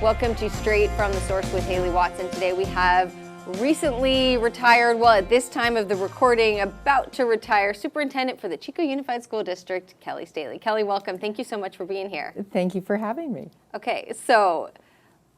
Welcome to Straight from the Source with Hayley Watts, and today we have recently retired, well, at this time of the recording, about to retire Superintendent for the Chico Unified School District, Kelly Staley. Kelly, welcome. Thank you so much for being here. Thank you for having me. Okay, so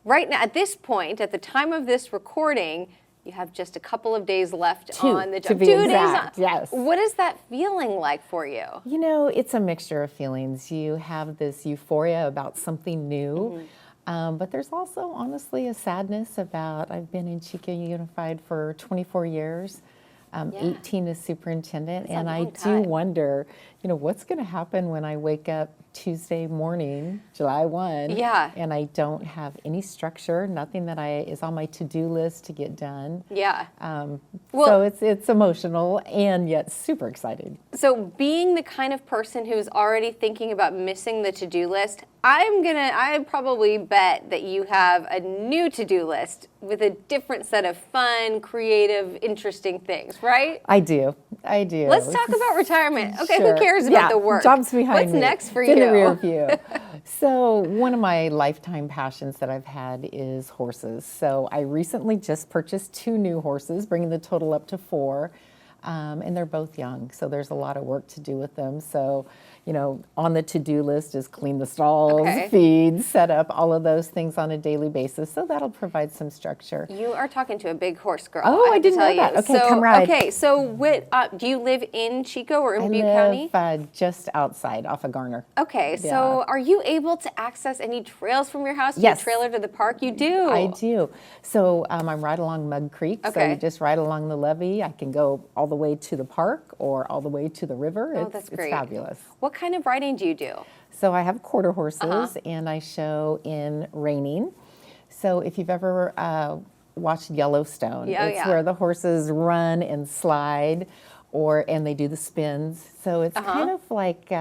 right now, at this point, at the time of this recording, you have just a couple of days left on the job. To be exact, yes. What is that feeling like for you? You know, it's a mixture of feelings. You have this euphoria about something new. But there's also, honestly, a sadness about, I've been in Chico Unified for 24 years, 18 as superintendent, and I do wonder, you know, what's going to happen when I wake up Tuesday morning, July 1, and I don't have any structure, nothing that is on my to-do list to get done. So it's emotional and yet super excited. So being the kind of person who's already thinking about missing the to-do list, I'd probably bet that you have a new to-do list with a different set of fun, creative, interesting things, right? I do. Let's talk about retirement. Okay, Who cares about the work? Jobs behind me. What's next for you? In the rear view. So one of my lifetime passions that I've had is horses. So I recently just purchased 2 new horses, bringing the total up to 4. And they're both young, so there's a lot of work to do with them. So, you know, on the to-do list is clean the stalls, feed, set up, all of those things on a daily basis. So that'll provide some structure. You are talking to a big horse girl. Oh, I didn't know that. Okay, come ride. Okay, so do you live in Chico or in Butte County? I live just outside, off of Garner. Okay, so are you able to access any trails from your house? Yes. Do you trailer to the park? You do? I do. So I'm right along Mud Creek. So you just ride along the levee. I can go all the way to the park or all the way to the river. That's great. It's fabulous. What kind of riding do you do? So I have quarter horses and I show in reining. So if you've ever watched Yellowstone, it's where the horses run and slide and they do the spins. So it's kind of like,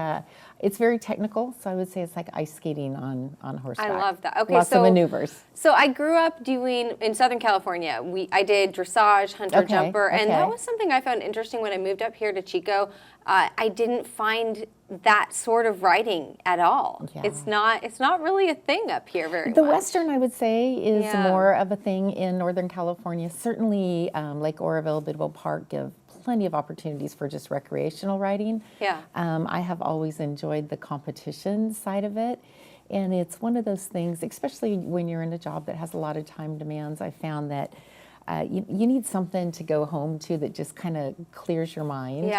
it's very technical. So I would say it's like ice skating on horseback. I love that. Okay, Lots of maneuvers. So I grew up in Southern California. I did dressage, hunter jumper, and that was something I found interesting when I moved up here to Chico. I didn't find that sort of riding at all. Yeah. It's not really a thing up here very much. The Western, I would say, is more of a thing in Northern California. Certainly, Lake Oroville, Bidwell Park give plenty of opportunities for just recreational riding. I have always enjoyed the competition side of it. And it's one of those things, especially when you're in a job that has a lot of time demands, I found that you need something to go home to that just kind of clears your mind.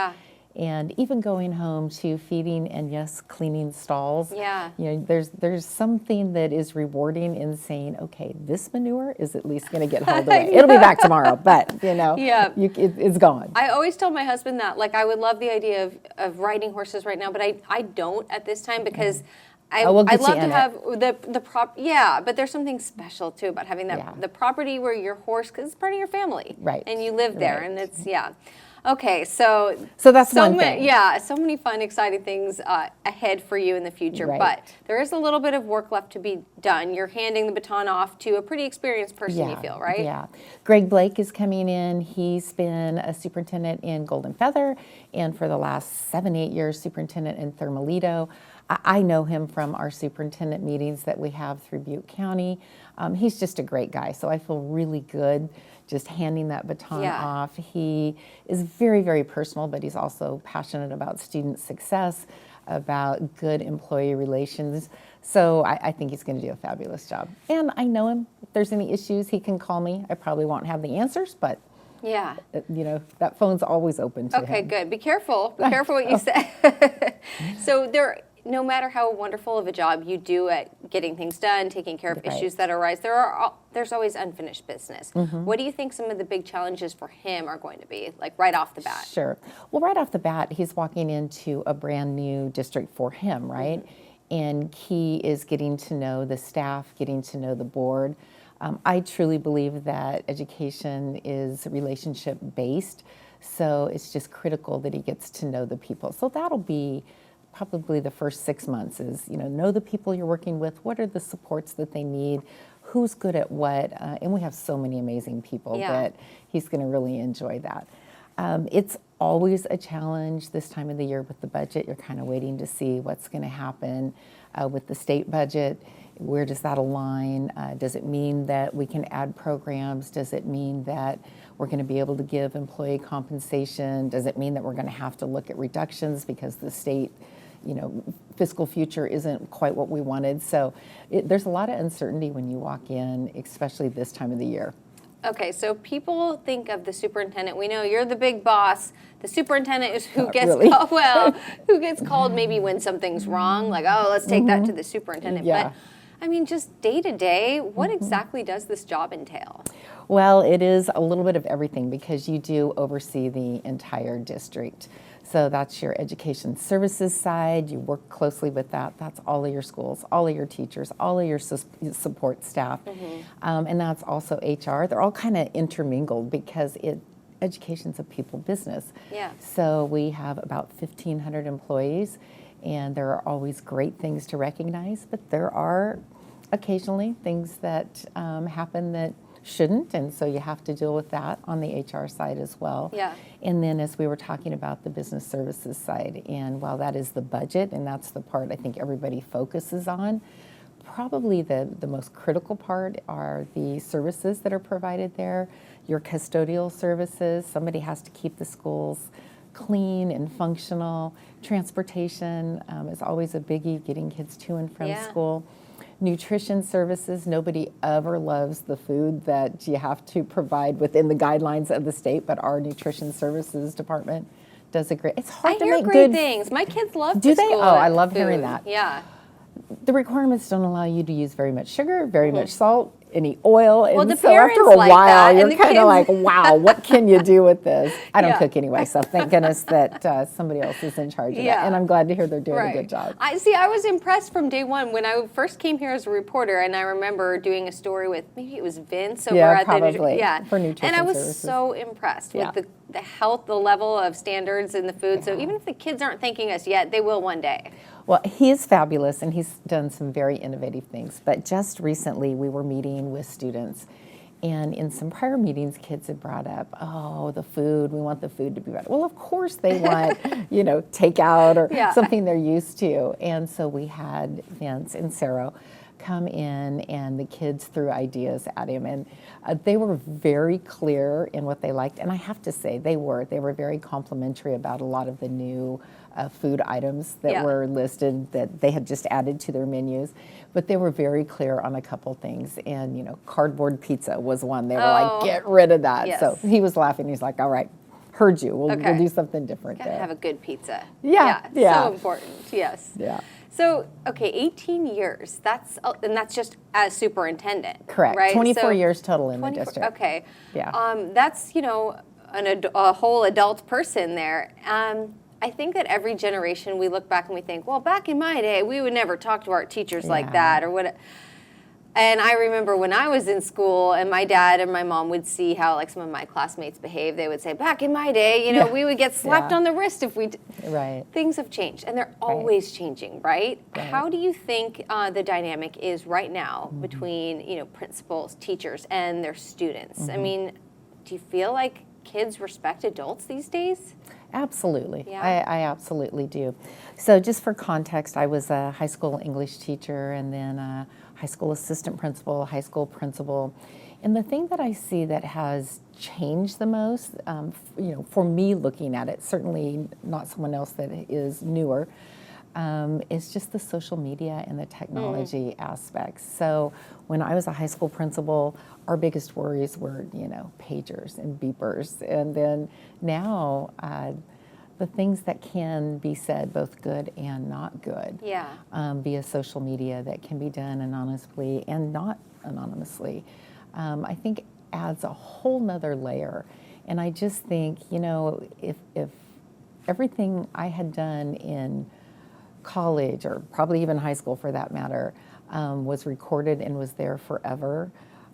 And even going home to feeding and yes, cleaning stalls. You know, there's something that is rewarding in saying, okay, this manure is at least going to get hauled away. It'll be back tomorrow, but you know, it's gone. I always tell my husband that, like, I would love the idea of riding horses right now, but I don't at this time because I'd love to have the prop. Yeah, but there's something special too about having that the property where your horse, because it's part of your family, and you live there, and it's Okay, so that's one thing. So many fun, exciting things ahead for you in the future. But there is a little bit of work left to be done. You're handing the baton off to a pretty experienced person, you feel, right? Yeah. Greg Blake is coming in. He's been a superintendent in Golden Feather, and for the last 7-8 years, superintendent in Thermalito. I know him from our superintendent meetings that we have through Butte County. He's just a great guy, so I feel really good just handing that baton off. He is very, very personal, but he's also passionate about student success, about good employee relations. So I think he's going to do a fabulous job. And I know him. If there's any issues, he can call me. I probably won't have the answers, but you know, that phone's always open to him. Okay, good. Be careful. Be careful what you say. So no matter how wonderful of a job you do at getting things done, taking care of issues that arise, there's always unfinished business. What do you think some of the big challenges for him are going to be, like right off the bat? Sure. Well, right off the bat, he's walking into a brand new district for him, right? And he is getting to know the staff, getting to know the board. I truly believe that education is relationship-based, so it's just critical that he gets to know the people. So that'll be probably the first 6 months is, you know the people you're working with, what are the supports that they need, who's good at what, and we have so many amazing people that he's going to really enjoy that. It's always a challenge this time of the year with the budget. You're kind of waiting to see what's going to happen with the state budget. Where does that align? Does it mean that we can add programs? Does it mean that we're going to be able to give employee compensation? Does it mean that we're going to have to look at reductions because the state, fiscal future isn't quite what we wanted? So there's a lot of uncertainty when you walk in, especially this time of the year. Okay, so people think of the superintendent. We know you're the big boss. The superintendent is who gets called, who gets called maybe when something's wrong, like, oh, let's take that to the superintendent. Yeah. But I mean, just day to day, what exactly does this job entail? Well, it is a little bit of everything because you do oversee the entire district. So that's your education services side. You work closely with that. That's all of your schools, all of your teachers, all of your support staff. And that's also HR. They're all kind of intermingled because education's a people business. Yeah. So we have about 1,500 employees, and there are always great things to recognize, but there are occasionally things that happen that shouldn't, and so you have to deal with that on the HR side as well. Yeah. And then as we were talking about the business services side, and while that is the budget, and that's the part I think everybody focuses on, probably the most critical part are the services that are provided there. Your custodial services, somebody has to keep the schools clean and functional. Transportation is always a biggie, getting kids to and from school. Nutrition services, nobody ever loves the food that you have to provide within the guidelines of the state, but our nutrition services department does a great, it's hard to make good. I hear great things. My kids love Do to they? school Oh, I love food. hearing that. Yeah. The requirements don't allow you to use very much sugar, very much salt, any oil, Well, and the so after a parents like while, that, and you're the kind of like, kids- wow, what can you do with this? I don't Yeah. cook anyway, so thank goodness that somebody else is in charge of that, and I'm glad to hear they're doing a good job. I was impressed from day one when I first came here as a reporter, and I remember doing a story with, maybe it was Vince over at probably, the for nutrition and I was services. so impressed with the health, the level of standards in the food. So even if the kids aren't thanking us yet, they will one day. Well, he is fabulous, and he's done some very innovative things. But just recently, we were meeting with students, and in some prior meetings, kids had brought up, oh, the food, we want the food to be better. Well, of course they want, takeout or something they're used to. And so we had Vince and Sarah come in, and the kids threw ideas at him, and they were very clear in what they liked. And I have to say, they were very complimentary about a lot of the new food items that were listed that they had just added to their menus, but they were very clear on a couple things. And cardboard pizza was one. They were like, get rid of that. Yes. So he was laughing. He's like, all right, heard you. We'll do something different Gotta there. have a good pizza. Yeah. So important. Yes. Yeah. So, okay, 18 years. That's just as superintendent. Correct. Right? 24 years total in the district. Okay. Yeah. That's a whole adult person there. I think that every generation we look back and we think, well, back in my day, we would never talk to our teachers like that or what. And I remember when I was in school and my dad and my mom would see how like some of my classmates behave, they would say, back in my day, we would get slapped on the wrist if we Right. Things have changed, and they're always changing, right? How do you think the dynamic is right now between, principals, teachers, and their students? I mean, do you feel like kids respect adults these days? Absolutely. Yeah. I absolutely do. So just for context, I was a high school English teacher and then a high school assistant principal, high school principal. And the thing that I see that has changed the most, for me looking at it, certainly not someone else that is newer, is just the social media and the technology aspects. So when I was a high school principal, our biggest worries were, pagers and beepers. And then now, the things that can be said, both good and not good, via social media that can be done anonymously and not anonymously, I think adds a whole nother layer. And I just think, if everything I had done in college, or probably even high school for that matter, was recorded and was there forever.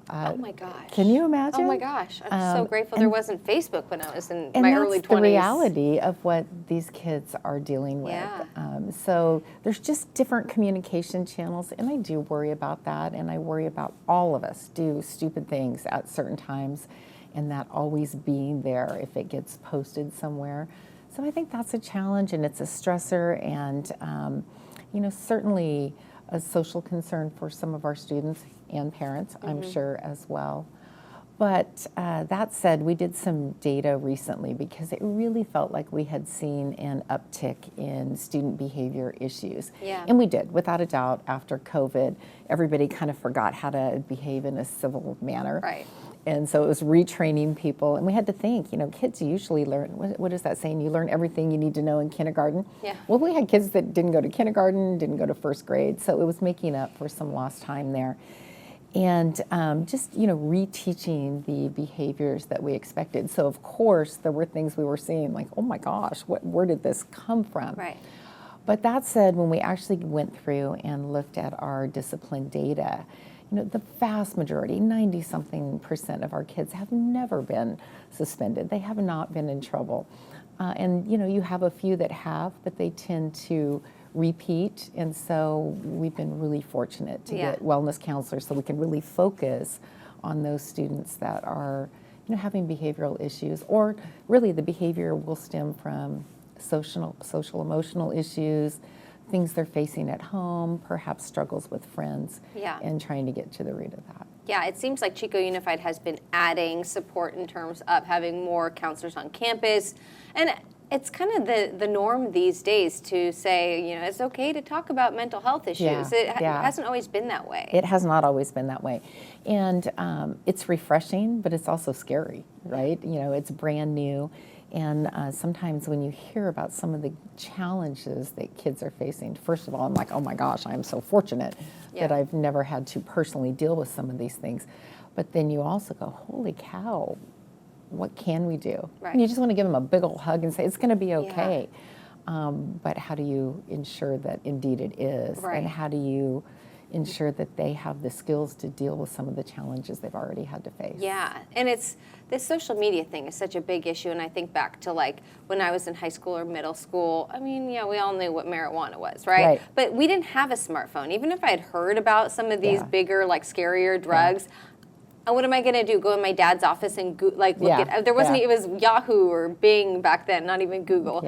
Oh my gosh. Can you imagine? Oh my gosh. I'm so grateful there wasn't Facebook when I was in and my that's early 20s. the reality of what these kids are dealing with. So there's just different communication channels, and I do worry about that, and I worry about all of us do stupid things at certain times, and that always being there if it gets posted somewhere. So I think that's a challenge, and it's a stressor, and certainly a social concern for some of our students and parents, I'm sure, as well. But that said, we did some data recently because it really felt like we had seen an uptick in student behavior issues. Yeah. And we did, without a doubt, after COVID. Everybody kind of forgot how to behave in a civil manner. Right. And so it was retraining people. And we had to think, kids usually learn, what is that saying? You learn everything you need to know in kindergarten. Yeah. Well, we had kids that didn't go to kindergarten, didn't go to first grade. So it was making up for some lost time there. And just, reteaching the behaviors that we expected. So, of course, there were things we were seeing like, oh my gosh, where did this come from? Right. But that said, when we actually went through and looked at our discipline data, the vast majority, 90-something% of our kids have never been suspended. They have not been in trouble. And, you have a few that have, but they tend to repeat, and so we've been really fortunate to get wellness counselors so we can really focus on those students that are having behavioral issues, or really the behavior will stem from social emotional issues, things they're facing at home, perhaps struggles with friends, and trying to get to the root of that. Yeah, it seems like Chico Unified has been adding support in terms of having more counselors on campus, and it's kind of the norm these days to say, it's okay to talk about mental health issues. It hasn't always been that way. It has not always been that way. And it's refreshing, but it's also scary, right? It's brand new. And sometimes when you hear about some of the challenges that kids are facing, first of all, I'm like, oh my gosh, I'm so fortunate that I've never had to personally deal with some of these things. But then you also go, holy cow, what can we do? Right. And you just want to give them a big old hug and say, it's going to be okay. But how do you ensure that indeed it is? Right. And how do you ensure that they have the skills to deal with some of the challenges they've already had to face? Yeah, and this social media thing is such a big issue, and I think back to like when I was in high school or middle school, we all knew what marijuana was, right? But we didn't have a smartphone. Even if I had heard about some of these bigger, like scarier drugs, what am I going to do? Go in my dad's office and look at, there wasn't, it was Yahoo or Bing back then, not even Google.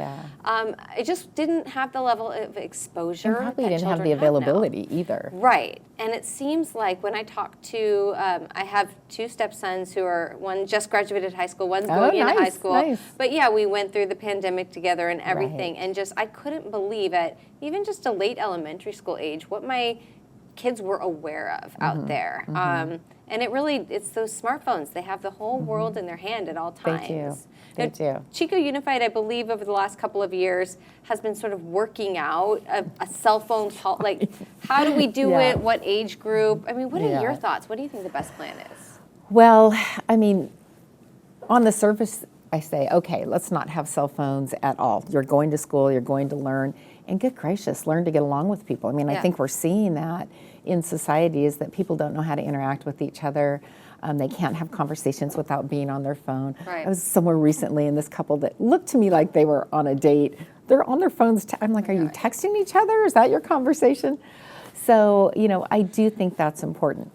It just didn't have the level of exposure. And probably didn't have the availability either. Right. And it seems like when I talk to, I have two stepsons one just graduated high school, one's going into high school. Nice. But we went through the pandemic together and everything. Right. And I couldn't believe at even just a late elementary school age what my kids were aware of out there. And it's those smartphones. They have the whole world in their hand at all times. They do. Chico Unified, I believe, over the last couple of years, has been sort of working out a cell phone like, how do we do it? What age group? What are your thoughts? What do you think the best plan is? Well, on the surface, I say, okay, let's not have cell phones at all. You're going to school, you're going to learn, and good gracious, learn to get along with people. I think we're seeing that in society is that people don't know how to interact with each other. They can't have conversations without being on their phone. Right. I was somewhere recently, and this couple that looked to me like they were on a date, they're on their phones. I'm like, are you texting each other? Is that your conversation? So, I do think that's important.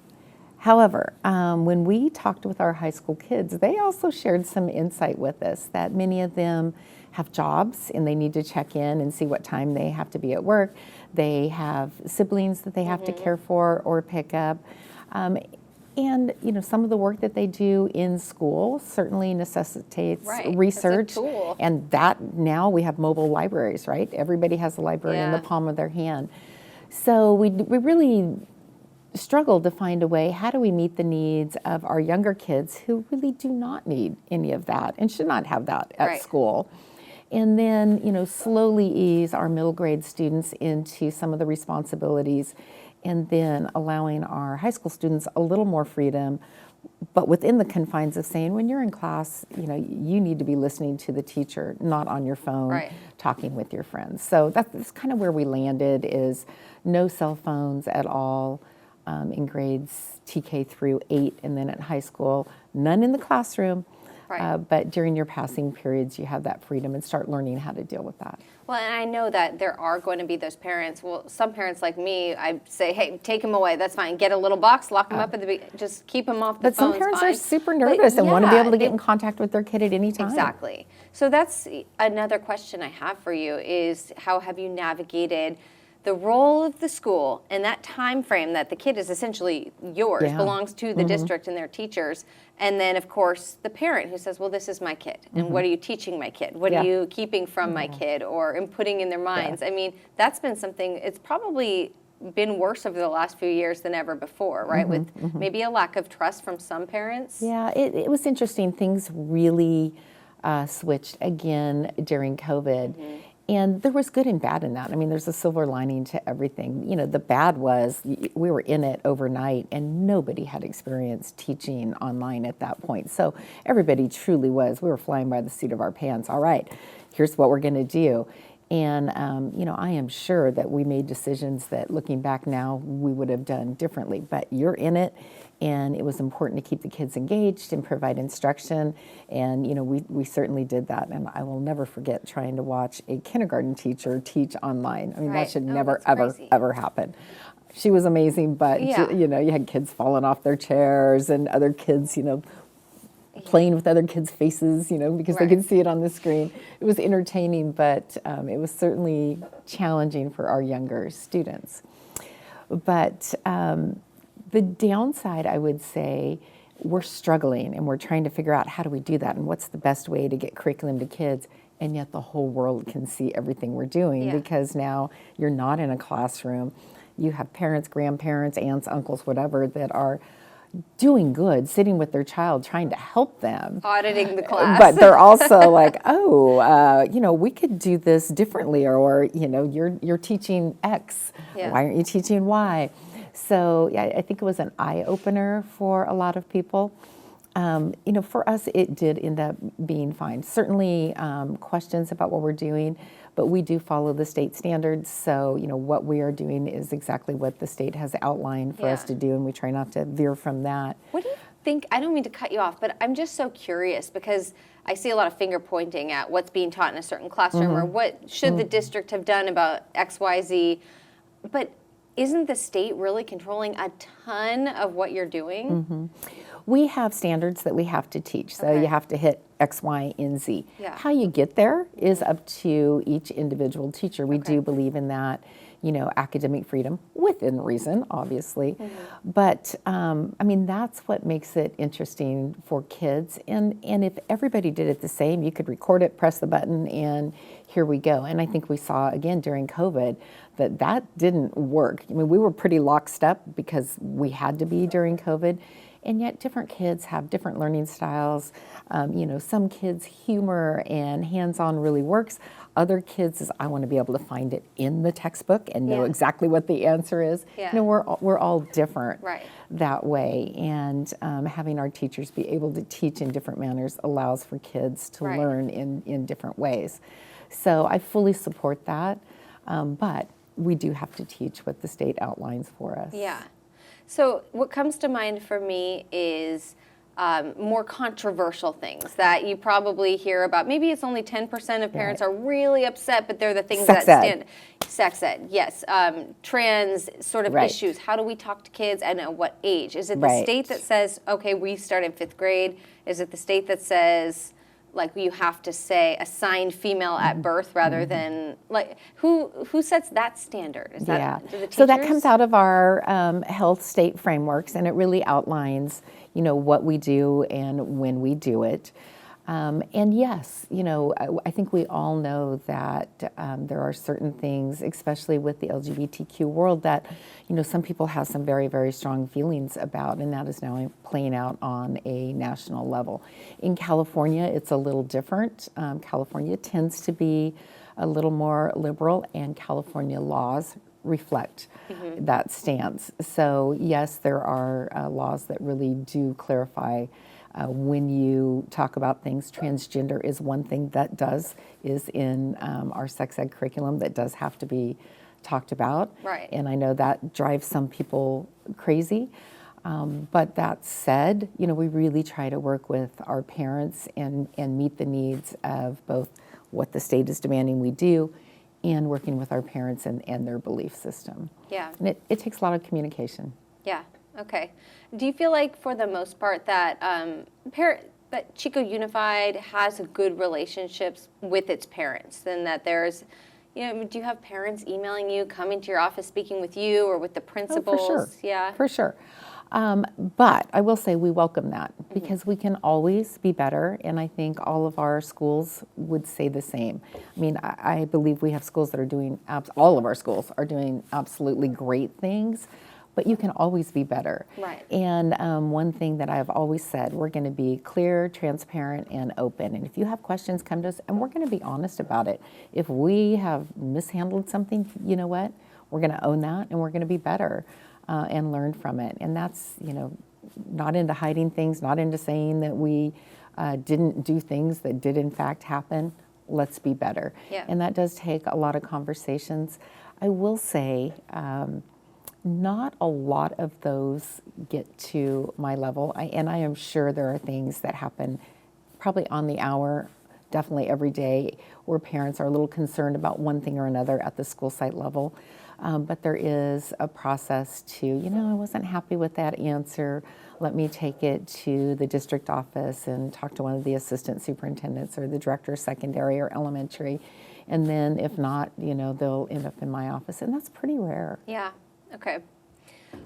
However, when we talked with our high school kids, they also shared some insight with us that many of them have jobs and they need to check in and see what time they have to be at work. They have siblings that they have to care for or pick up. And some of the work that they do in school certainly necessitates research. It's a tool. And that now we have mobile libraries, right? Everybody has a library in the palm of their hand. So we really struggled to find a way, how do we meet the needs of our younger kids who really do not need any of that and should not have that at school? And then, slowly ease our middle grade students into some of the responsibilities, and then allowing our high school students a little more freedom, but within the confines of saying, when you're in class, you need to be listening to the teacher, not on your phone, talking with your friends. So that's kind of where we landed, is no cell phones at all in grades TK through 8, and then at high school, none in the classroom. But during your passing periods, you have that freedom and start learning how to deal with that. Well, and I know that there are going to be those parents. Well, some parents like me, I say, hey, take them away. That's fine. Get a little box, lock them up at the just keep them off the phone. But some parents are super nervous and want to be able to get in contact with their kid at any time. Exactly. So that's another question I have for you is, how have you navigated the role of the school and that time frame that the kid is essentially yours, belongs to the district and their teachers. And then, of course, the parent who says, well, this is my kid. And what are you teaching my kid? What are you keeping from my kid or putting in their minds? I mean, that's been something, it's probably been worse over the last few years than ever before, right? With maybe a lack of trust from some parents. Yeah, it was interesting. Things really switched again during COVID. And there was good and bad in that. I mean, there's a silver lining to everything. You know, the bad was we were in it overnight and nobody had experienced teaching online at that point. So everybody truly we were flying by the seat of our pants. All right, here's what we're going to do. And, you know, I am sure that we made decisions that looking back now, we would have done differently. But you're in it, and it was important to keep the kids engaged and provide instruction. And, you know, we certainly did that. And I will never forget trying to watch a kindergarten teacher teach online. I mean, that should never, ever happen. She was amazing, but, you know, you had kids falling off their chairs and other kids, you know, playing with other kids' faces, you know, because they could see it on the screen. It was entertaining, but it was certainly challenging for our younger students. But the downside, I would say, we're struggling and we're trying to figure out how do we do that and what's the best way to get curriculum to kids, and yet the whole world can see everything we're doing because now you're not in a classroom. You have parents, grandparents, aunts, uncles, whatever, that are doing good, sitting with their child, trying to help them. Auditing the class. But they're also like, you know, we could do this differently, or you know, you're teaching X. Why aren't you teaching Y? So yeah, I think it was an eye-opener for a lot of people. You know, for us, it did end up being fine. Certainly questions about what we're doing, but we do follow the state standards. So, you know, what we are doing is exactly what the state has outlined for us to do, and we try not to veer from that. What do you think? I don't mean to cut you off, but I'm just so curious because I see a lot of finger pointing at what's being taught in a certain classroom or what should the district have done about X, Y, Z. But isn't the state really controlling a ton of what you're doing? We have standards that we have to teach. So you have to hit X, Y, and Z. How you get there is up to each individual teacher. We do believe in that, you know, academic freedom within reason, obviously. But, I mean, that's what makes it interesting for kids. And if everybody did it the same, you could record it, press the button, and here we go. And I think we saw, again, during COVID, that didn't work. I mean, we were pretty lockstep because we had to be during COVID. And yet different kids have different learning styles. You know, some kids humor and hands-on really works. Other kids is I want to be able to find it in the textbook and know exactly what the answer is. You know, we're all different that way. And having our teachers be able to teach in different manners allows for kids to learn in different ways. So I fully support that. But we do have to teach what the state outlines for us. So what comes to mind for me is more controversial things that you probably hear about. Maybe it's only 10% of parents are really upset, but they're the things that stand. Sex ed, yes. Trans sort of issues. How do we talk to kids and at what age? Is it the state that says, okay, we start in 5th grade? Is it the state that says, like, you have to say assigned female at birth rather than, like, who sets that standard? Is that do the teachers? So that comes out of our health state frameworks, and it really outlines, you know, what we do and when we do it. And yes, you know, I think we all know that there are certain things, especially with the LGBTQ world, that, you know, some people have some very, very strong feelings about, and that is now playing out on a national level. In California, it's a little different. California tends to be a little more liberal, and California laws reflect that stance. So yes, there are laws that really do clarify when you talk about things. Transgender is one thing that is in our sex ed curriculum that does have to be talked about. And I know that drives some people crazy. But that said, you know, we really try to work with our parents and meet the needs of both what the state is demanding we do and working with our parents and their belief system. And it takes a lot of communication. Okay. Do you feel like, for the most part, that that Chico Unified has good relationships with its parents, and that there's, do you have parents emailing you, coming to your office, speaking with you or with the principals? Oh, for sure. Yeah. For sure. But I will say we welcome that because we can always be better, and I think all of our schools would say the same. I mean, I believe we have schools that are doing, all of our schools are doing absolutely great things, but you can always be better. Right. And one thing that I've always said, we're going to be clear, transparent, and open. And if you have questions, come to us, and we're going to be honest about it. If we have mishandled something, you know what? We're going to own that, and we're going to be better. And learn from it. And that's, not into hiding things, not into saying that we didn't do things that did in fact happen. Let's be better. Yeah. And that does take a lot of conversations. I will say, not a lot of those get to my level. And I am sure there are things that happen probably on the hour, definitely every day, where parents are a little concerned about one thing or another at the school site level. But there is a process to, I wasn't happy with that answer. Let me take it to the district office and talk to one of the assistant superintendents or the director of secondary or elementary. And then if not, they'll end up in my office. And that's pretty rare. Yeah. Okay.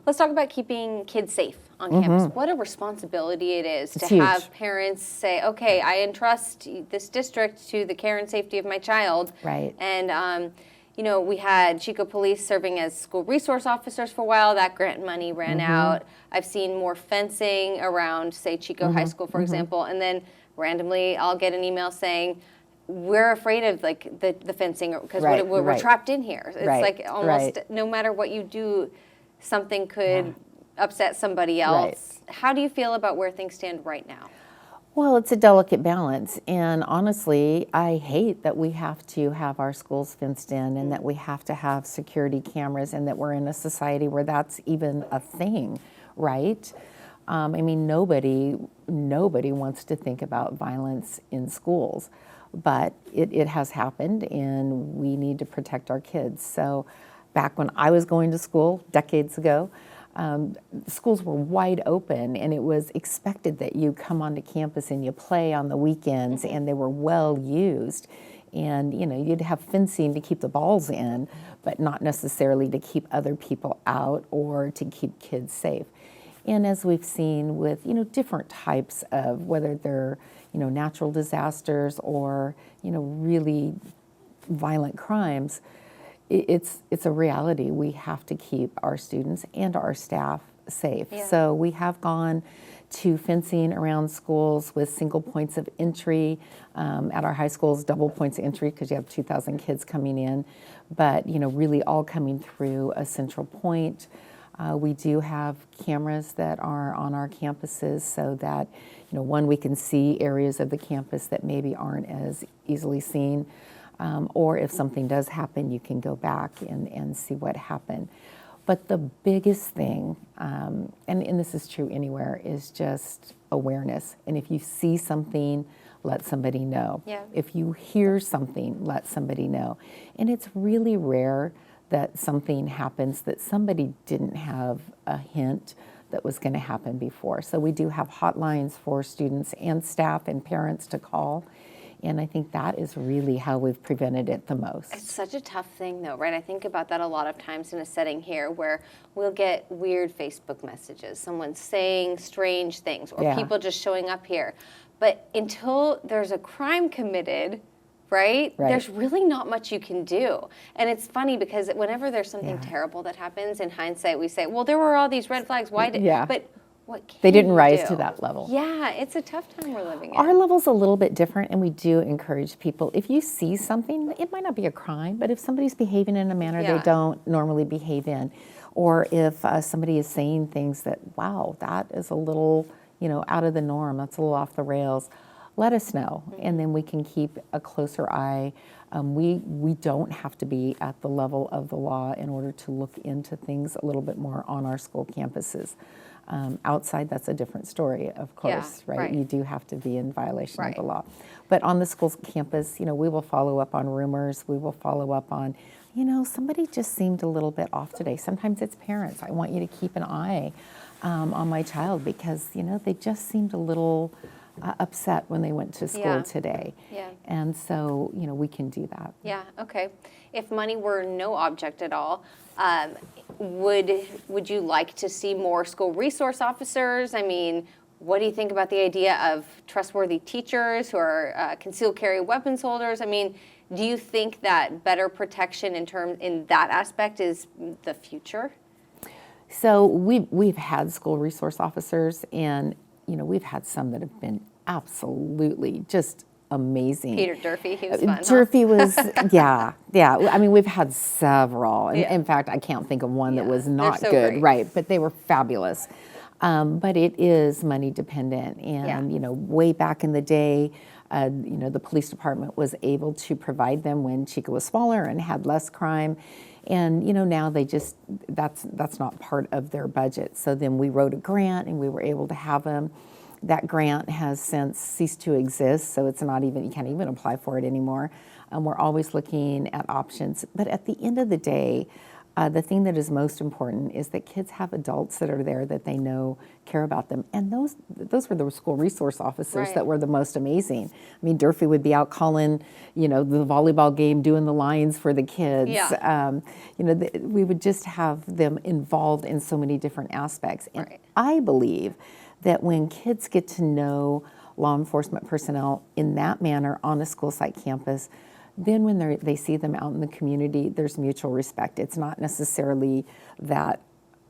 Let's talk about keeping kids safe on campus. What a responsibility it is to have parents say, okay, I entrust this district to the care and safety of my child. Right. And, we had Chico Police serving as school resource officers for a while. That grant money ran out. I've seen more fencing around, say, Chico High School, for example. And then randomly, I'll get an email saying, we're afraid of the fencing because we're trapped in here. It's like almost no matter what you do, something could upset somebody else. How do you feel about where things stand right now? Well, it's a delicate balance, and honestly, I hate that we have to have our schools fenced in and that we have to have security cameras and that we're in a society where that's even a thing, right? I mean, nobody wants to think about violence in schools, but it has happened, and we need to protect our kids. So back when I was going to school decades ago, schools were wide open, and it was expected that you come onto campus and you play on the weekends, and they were well used. And you'd have fencing to keep the balls in, but not necessarily to keep other people out or to keep kids safe. And as we've seen with different types of, whether they're natural disasters or really violent crimes, it's a reality. We have to keep our students and our staff safe. Yeah. So we have gone to fencing around schools with single points of entry. At our high schools, double points of entry because you have 2,000 kids coming in, but really all coming through a central point. We do have cameras that are on our campuses so that one, we can see areas of the campus that maybe aren't as easily seen. Or if something does happen, you can go back and see what happened. But the biggest thing, and this is true anywhere, is just awareness. And if you see something, let somebody know. Yeah. If you hear something, let somebody know. And it's really rare that something happens that somebody didn't have a hint that was going to happen before. So we do have hotlines for students and staff and parents to call. And I think that is really how we've prevented it the most. It's such a tough thing, though, right? I think about that a lot of times in a setting here where we'll get weird Facebook messages, someone saying strange things, or people just showing up here. But until there's a crime committed, right, there's really not much you can do. And it's funny because whenever there's something terrible that happens, in hindsight, we say, well, there were all these red flags. Why did? But what can they didn't rise do? To that level. Yeah, it's a tough time we're living in. Our level's a little bit different, and we do encourage people, if you see something, it might not be a crime, but if somebody's behaving in a manner they don't normally behave in, or if somebody is saying things that, wow, that is a little, out of the norm, that's a little off the rails, let us know, and then we can keep a closer eye. We don't have to be at the level of the law in order to look into things a little bit more on our school campuses. Outside, that's a different story, of course, right? You do have to be in violation of the law. But on the school's campus, we will follow up on rumors. We will follow up on, somebody just seemed a little bit off today. Sometimes it's parents. I want you to keep an eye on my child because, they just seemed a little upset when they went to school today. Yeah. And so, we can do that. Yeah, okay. If money were no object at all, would you like to see more school resource officers? I mean, what do you think about the idea of trustworthy teachers who are concealed carry weapons holders? I mean, do you think that better protection in that aspect is the future? So we've had school resource officers, and we've had some that have been absolutely just amazing. Peter Durfee, he was fun. Durfee was, yeah. I mean, we've had several. In fact, I can't think of one that was not so good, great. right? But they were fabulous. But it is money dependent, and way back in the day, the police department was able to provide them when Chico was smaller and had less crime. And now they just that's not part of their budget. So then we wrote a grant, and we were able to have them. That grant has since ceased to exist, so it's not even, you can't even apply for it anymore. We're always looking at options. But at the end of the day, the thing that is most important is that kids have adults that are there that they know care about them. And those were the school resource officers that were the most amazing. I mean, Durfee would be out calling, the volleyball game, doing the lines for the kids. Yeah. We would just have them involved in so many different aspects. And I believe that when kids get to know law enforcement personnel in that manner on a school site campus, then when they see them out in the community, there's mutual respect. It's not necessarily that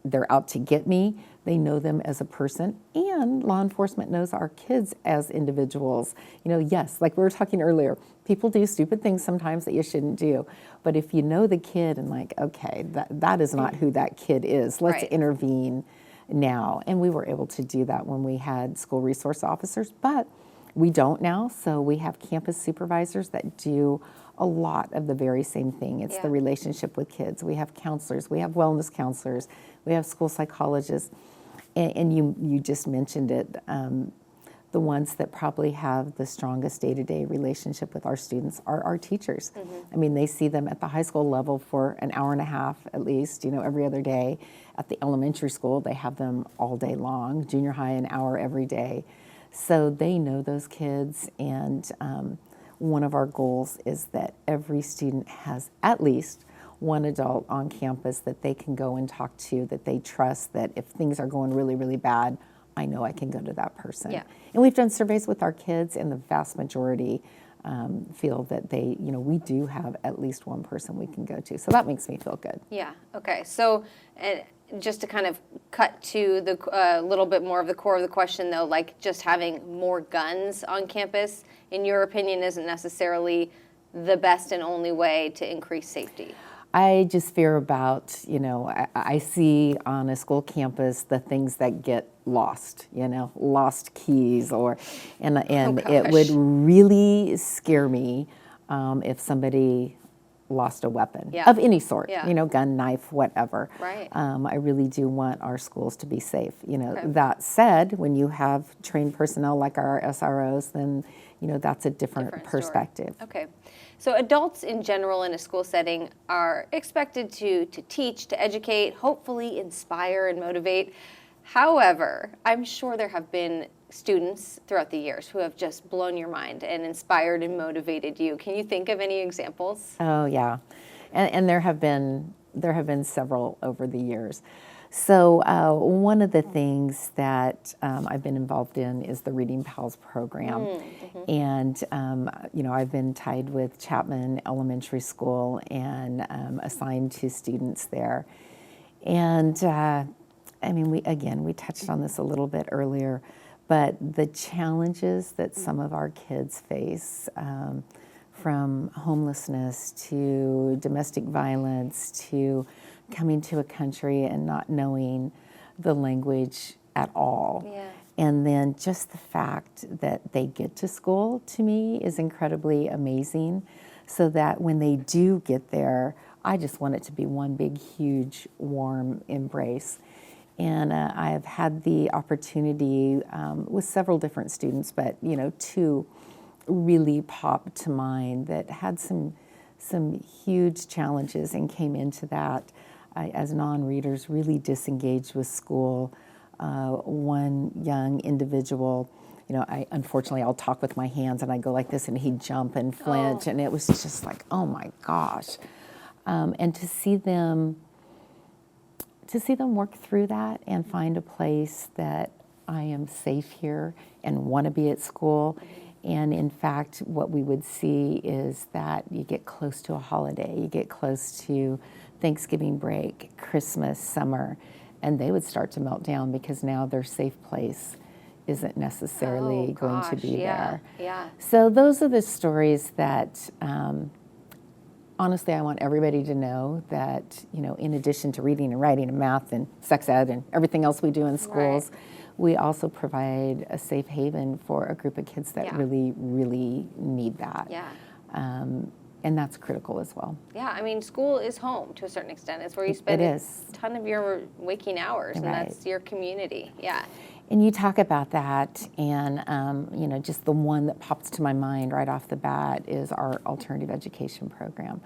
they're out to get me. They know them as a person, and law enforcement knows our kids as individuals. Yes, like we were talking earlier, people do stupid things sometimes that you shouldn't do. But if you know the kid and okay, that is not who that kid is, let's intervene now. And we were able to do that when we had school resource officers, but we don't now. So we have campus supervisors that do a lot of the very same thing. It's the relationship with kids. We have counselors, we have wellness counselors, we have school psychologists, and you just mentioned it. The ones that probably have the strongest day-to-day relationship with our students are our teachers. I mean, they see them at the high school level for an hour and a half at least, every other day. At the elementary school, they have them all day long. Junior high, an hour every day. So they know those kids, and one of our goals is that every student has at least one adult on campus that they can go and talk to, that they trust, that if things are going really, really bad, I know I can go to that person. Yeah. And we've done surveys with our kids, and the vast majority feel that we do have at least one person we can go to. So that makes me feel good. Yeah, okay. So just to kind of cut to the little bit more of the core of the question, though, like just having more guns on campus, in your opinion, isn't necessarily the best and only way to increase safety. I just fear about, I see on a school campus the things that get lost, lost keys, and it would really scare me if somebody lost a weapon of any sort, gun, knife, whatever. Right. I really do want our schools to be safe. That said, when you have trained personnel like our SROs, then, that's a different perspective. Story. Okay. So adults in general in a school setting are expected to teach, to educate, hopefully inspire and motivate. However, I'm sure there have been students throughout the years who have just blown your mind and inspired and motivated you. Can you think of any examples? Oh, yeah. And there have been several over the years. So one of the things that I've been involved in is the Reading Pals program. And, I've been tied with Chapman Elementary School and assigned to students there. And, we touched on this a little bit earlier, but the challenges that some of our kids face, from homelessness to domestic violence to coming to a country and not knowing the language at all. Yeah. And then just the fact that they get to school, to me, is incredibly amazing. So that when they do get there, I just want it to be one big, huge, warm embrace. And I have had the opportunity with several different students, but, two really popped to mind that had some huge challenges and came into that as non-readers, really disengaged with school. One young individual unfortunately I'll talk with my hands and I go like this and he'd jump and flinch, and it was just like, oh my gosh. And to see them work through that and find a place that I am safe here and want to be at school. And in fact, what we would see is that you get close to a holiday, you get close to Thanksgiving break, Christmas, summer, and they would start to melt down because now their safe place isn't necessarily going to be there. Yeah. So those are the stories that, honestly, I want everybody to know that, in addition to reading and writing and math and sex ed and everything else we do in schools, we also provide a safe haven for a group of kids that really, really need that. Yeah. And that's critical as well. Yeah, I mean, school is home to a certain extent. It's where you spend a ton of your waking hours, and that's your community. Yeah. And you talk about that, and just the one that pops to my mind right off the bat is our alternative education program.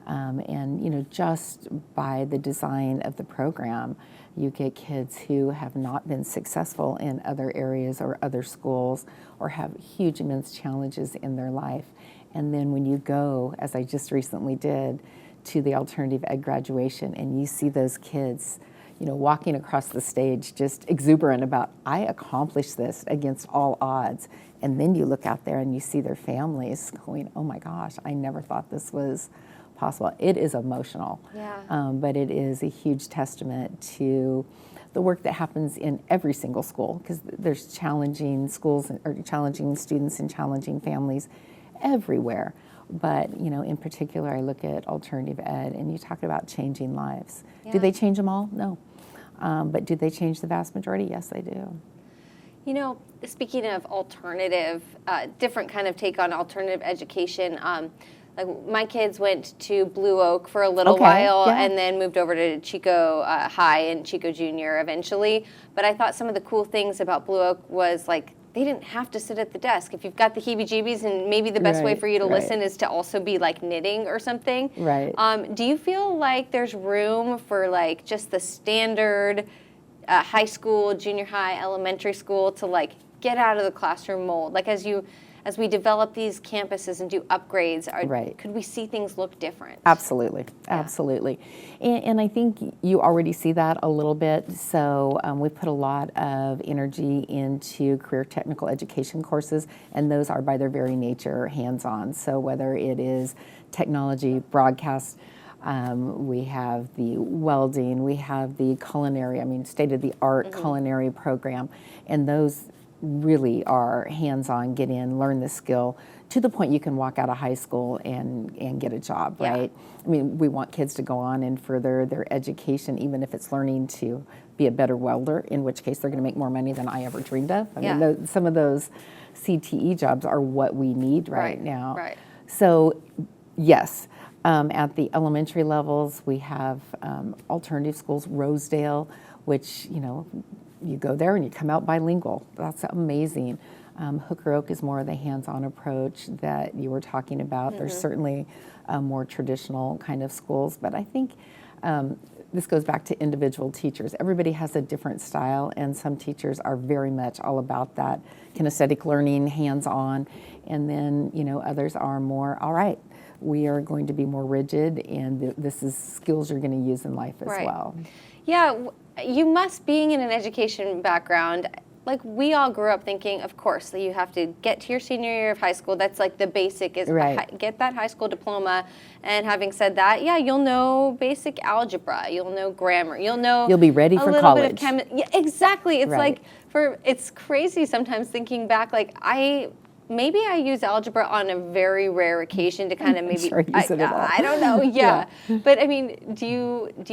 And just by the design of the program, you get kids who have not been successful in other areas or other schools or have huge, immense challenges in their life. And then when you go, as I just recently did, to the alternative ed graduation, and you see those kids, walking across the stage just exuberant about, I accomplished this against all odds. And then you look out there and you see their families going, oh my gosh, I never thought this was possible. It is emotional, but it is a huge testament to the work that happens in every single school, because there's challenging schools or challenging students and challenging families everywhere. But, in particular, I look at alternative ed, and you talk about changing lives. Yeah. Do they change them all? No. But do they change the vast majority? Yes, they do. Speaking of alternative, different kind of take on alternative education, like my kids went to Blue Oak for a little while and then moved over to Chico High and Chico Junior eventually. But I thought some of the cool things about Blue Oak was like, they didn't have to sit at the desk. If you've got the heebie-jeebies, and maybe the best way for you to listen is to also be like knitting or something. Right. Do you feel like there's room for like just the standard high school, junior high, elementary school to like get out of the classroom mold? Like as we develop these campuses and do upgrades, could we see things look different? Absolutely, absolutely. And I think you already see that a little bit. So we put a lot of energy into career technical education courses, and those are by their very nature hands-on. So whether it is technology, broadcast, we have the welding, we have the culinary, state-of-the-art culinary program, and those really are hands-on, get in, learn the skill, to the point you can walk out of high school and get a job, right? We want kids to go on and further their education, even if it's learning to be a better welder, in which case they're going to make more money than I ever dreamed of. Some of those CTE jobs are what we need right now. Right. So, yes. At the elementary levels, we have alternative schools, Rosedale, which, you go there and you come out bilingual. That's amazing. Hooker Oak is more of the hands-on approach that you were talking about. There's certainly more traditional kind of schools, but I think this goes back to individual teachers. Everybody has a different style, and some teachers are very much all about that kinesthetic learning, hands-on, and then, others are more, all right, we are going to be more rigid, and this is skills you're going to use in life as well. Yeah, you must, being in an education background, like we all grew up thinking, of course, that you have to get to your senior year of high school. That's like the basic is get that high school diploma. And having said that, you'll know basic algebra, you'll know grammar, you'll be ready for college. Bit of exactly. It's it's crazy sometimes thinking back. Like maybe I use algebra on a very rare occasion to kind of maybe I don't know. Yeah. But do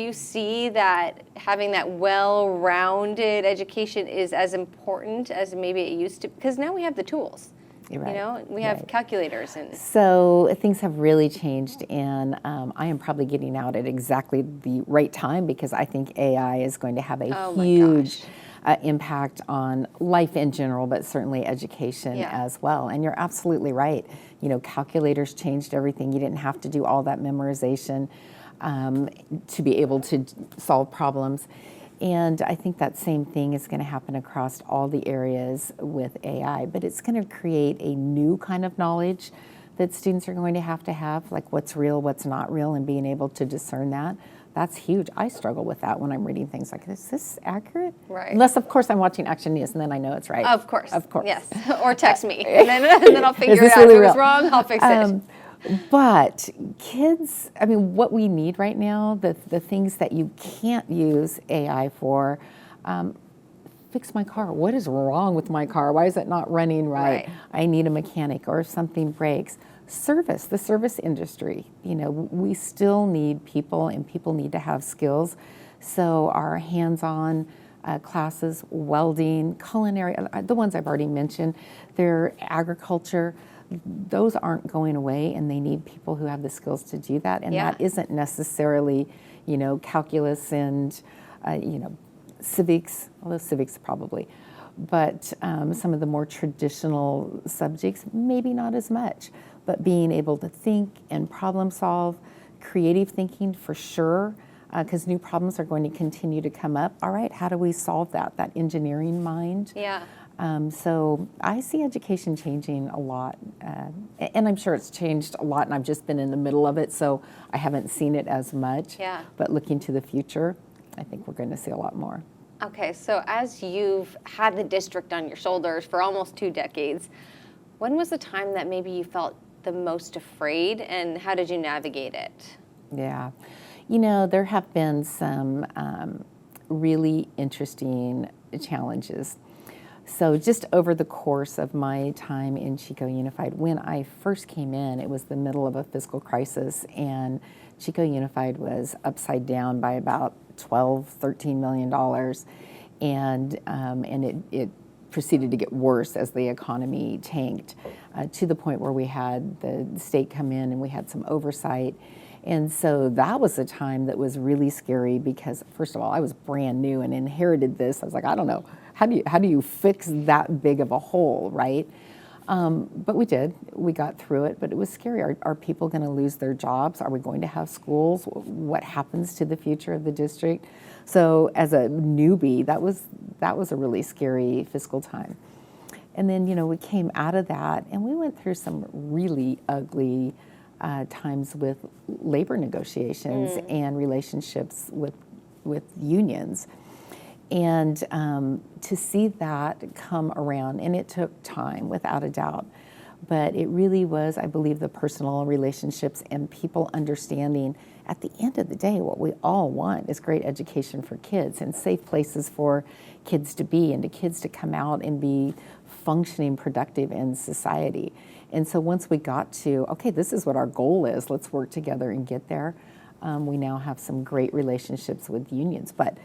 you see that having that well-rounded education is as important as maybe it used to? Because now we have the tools. We have calculators so things have really changed, and I am probably getting out at exactly the right time, because I think AI is going to have a huge impact on life in general, but certainly education as well. And you're absolutely right. Calculators changed everything. You didn't have to do all that memorization to be able to solve problems. And I think that same thing is going to happen across all the areas with AI, but it's going to create a new kind of knowledge that students are going to have, like what's real, what's not real, and being able to discern that. That's huge. I struggle with that when I'm reading things like, is this accurate? Right. Unless, of course, I'm watching Action News, and then I know it's right. Of course. Of course. Yes. Or text me, and then I'll figure it out. Really if it was real? wrong, I'll fix it. But kids, I mean, what we need right now, the things that you can't use AI for, fix my car. What is wrong with my car? Why is it not running right? I need a mechanic, or if something breaks. The service industry, we still need people, and people need to have skills. So our hands-on classes, welding, culinary, the ones I've already mentioned, they're agriculture, those aren't going away, and they need people who have the skills to do that. And that isn't necessarily, calculus and, civics, although civics probably, but some of the more traditional subjects, maybe not as much. But being able to think and problem solve, creative thinking for sure, because new problems are going to continue to come up. All right, how do we solve that engineering mind? Yeah. So I see education changing a lot, and I'm sure it's changed a lot, and I've just been in the middle of it, so I haven't seen it as much. Yeah. But looking to the future, I think we're going to see a lot more. Okay, so as you've had the district on your shoulders for almost 2 decades, when was the time that maybe you felt the most afraid, and how did you navigate it? Yeah. There have been some really interesting challenges. So just over the course of my time in Chico Unified, when I first came in, it was the middle of a fiscal crisis, and Chico Unified was upside down by about $13 million, and it proceeded to get worse as the economy tanked, to the point where we had the state come in and we had some oversight. And so that was a time that was really scary because, first of all, I was brand new and inherited this. I was like, I don't know, how do you fix that big of a hole, right? But we did. We got through it, but it was scary. Are people going to lose their jobs? Are we going to have schools? What happens to the future of the district? So as a newbie, that was a really scary fiscal time. And then, we came out of that, and we went through some really ugly times with labor negotiations and relationships with unions. And to see that come around, and it took time, without a doubt, but it really was, I believe, the personal relationships and people understanding at the end of the day, what we all want is great education for kids and safe places for kids to be and to kids to come out and be functioning, productive in society. And so once we got to, okay, this is what our goal is, let's work together and get there, we now have some great relationships with unions. But,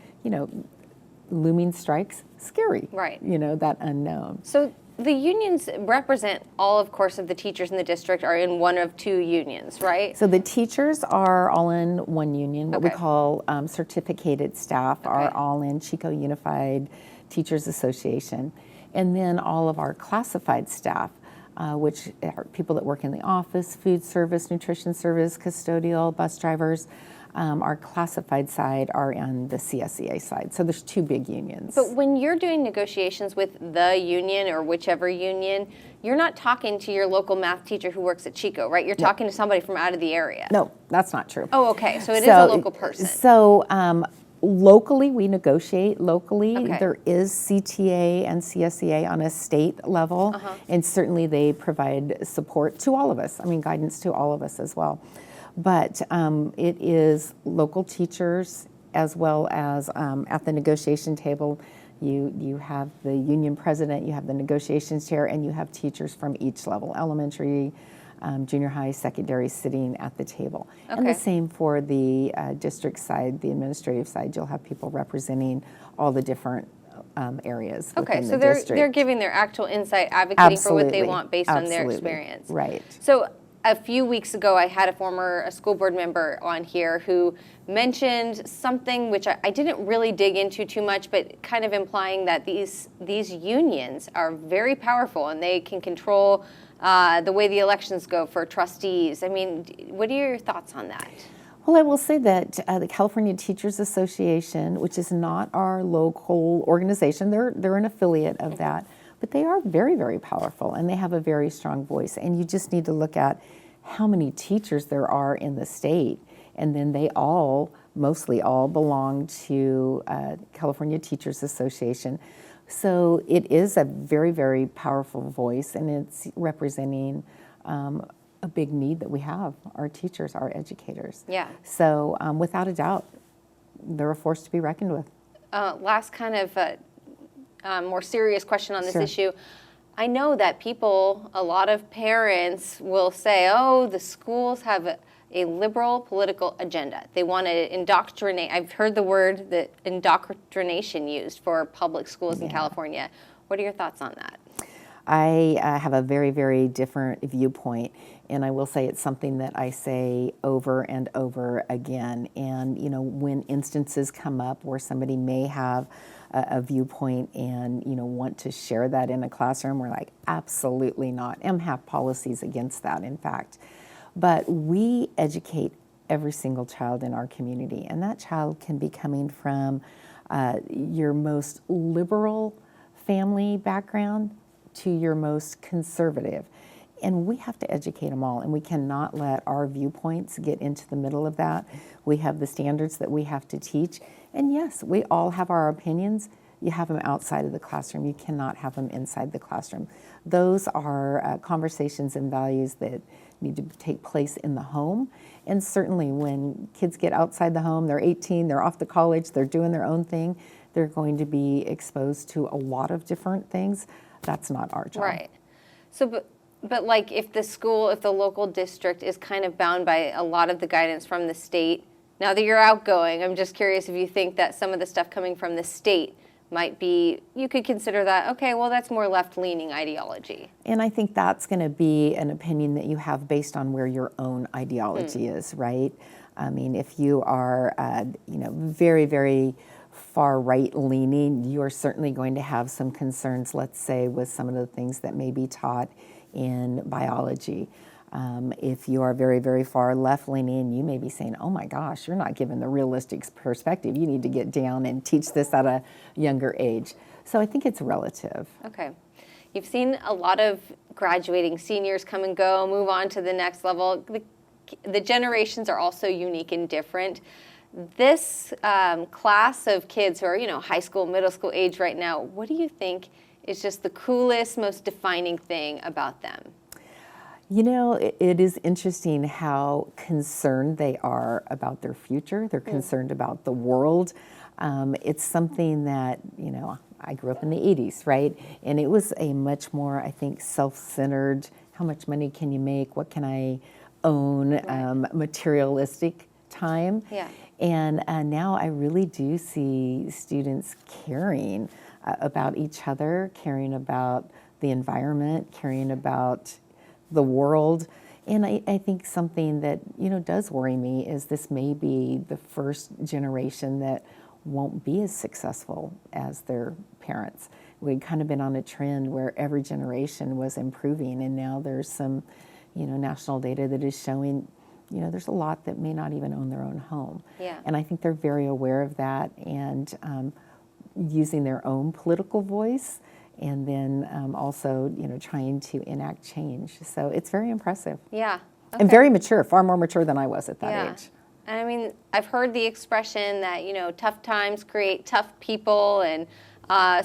looming strikes, scary. Right. That unknown. So the unions represent all, of course, of the teachers in the district are in one of 2 unions, right? So the teachers are all in one union. What we call certificated staff are all in Chico Unified Teachers Association. And then all of our classified staff, which are people that work in the office, food service, nutrition service, custodial, bus drivers, our classified side are on the CSEA side. So there's 2 big unions. But when you're doing negotiations with the union or whichever union, you're not talking to your local math teacher who works at Chico, right? You're talking to somebody from out of the area. No, that's not true. Oh, okay. So it is a local person. So locally, we negotiate locally. Okay. There is CTA and CSEA on a state level, and certainly they provide support to all of us. Guidance to all of us as well. But it is local teachers as well as at the negotiation table, you have the union president, you have the negotiations chair, and you have teachers from each level, elementary, junior high, secondary, sitting at the table. Okay. And the same for the district side, the administrative side. You'll have people representing all the different areas within the district. They're giving their actual insight, advocating for what they want based on their experience. Right. So a few weeks ago, I had a school board member on here who mentioned something which I didn't really dig into too much, but kind of implying that these unions are very powerful and they can control the way the elections go for trustees. What are your thoughts on that? Well, I will say that the California Teachers Association, which is not our local organization, they're an affiliate of that, but they are very, very powerful, and they have a very strong voice. And you just need to look at how many teachers there are in the state, and then they mostly all belong to California Teachers Association. So it is a very, very powerful voice, and it's representing a big need that we have, our teachers, our educators. Yeah. So without a doubt, they're a force to be reckoned with. Last kind of more serious question on this Sure. issue. I know that a lot of parents will say, oh, the schools have a liberal political agenda. They want to indoctrinate. I've heard the word that indoctrination used for public schools in California. What are your thoughts on that? I have a very, very different viewpoint, and I will say it's something that I say over and over again. And, you know, when instances come up where somebody may have a viewpoint and, you know, want to share that in a classroom, we're like, absolutely not. have policies against that, in fact. But we educate every single child in our community, and that child can be coming from your most liberal family background to your most conservative. And we have to educate them all, and we cannot let our viewpoints get into the middle of that. We have the standards that we have to teach. And yes, we all have our opinions. You have them outside of the classroom. You cannot have them inside the classroom. Those are conversations and values that need to take place in the home. And certainly when kids get outside the home, they're 18, they're off to college, they're doing their own thing, they're going to be exposed to a lot of different things. That's not our job. Right. So, but like if the local district is kind of bound by a lot of the guidance from the state, now that you're outgoing, I'm just curious if you think that some of the stuff coming from the state might be, you could consider that, okay, well, that's more left-leaning ideology. And I think that's going to be an opinion that you have based on where your own ideology is, right? I mean, if you are, very, very far right-leaning, you are certainly going to have some concerns, let's say, with some of the things that may be taught in biology. If you are very, very far left-leaning, you may be saying, oh my gosh, you're not given the realistic perspective. You need to get down and teach this at a younger age. So I think it's relative. Okay. You've seen a lot of graduating seniors come and go, move on to the next level. The generations are also unique and different. This class of kids who are, high school, middle school age right now, what do you think is just the coolest, most defining thing about them? It is interesting how concerned they are about their future. They're concerned about the world. It's something that, I grew up in the 80s, right? And it was a much more, I think, self-centered, how much money can you make? What can I own? Materialistic time. Yeah. And now I really do see students caring about each other, caring about the environment, caring about the world. And I think something that, does worry me is this may be the first generation that won't be as successful as their parents. We'd kind of been on a trend where every generation was improving, and now there's some, national data that is showing, there's a lot that may not even own their own home. Yeah. And I think they're very aware of that and using their own political voice, and then also, trying to enact change. So it's very impressive. Yeah. Okay. And very mature, far more mature than I was at that age. And I mean, I've heard the expression that, tough times create tough people. And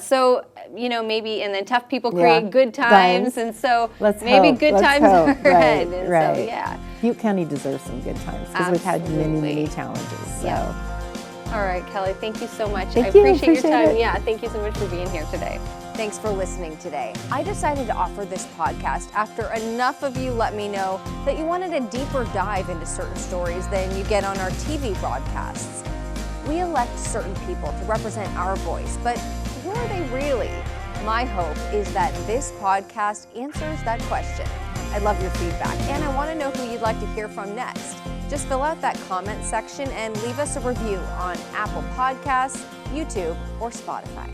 so, maybe, and then tough people create good times. And so maybe good times are ahead. And right. So, yeah. Butte County deserves some good times because we've had many, many challenges. So. Yeah. All right, Kelly, thank you so much. Thank I you. appreciate your time. It. Yeah, thank you so much for being here today. Thanks for listening today. I decided to offer this podcast after enough of you let me know that you wanted a deeper dive into certain stories than you get on our TV broadcasts. We elect certain people to represent our voice, but who are they really? My hope is that this podcast answers that question. I love your feedback, and I want to know who you'd like to hear from next. Just fill out that comment section and leave us a review on Apple Podcasts, YouTube, or Spotify.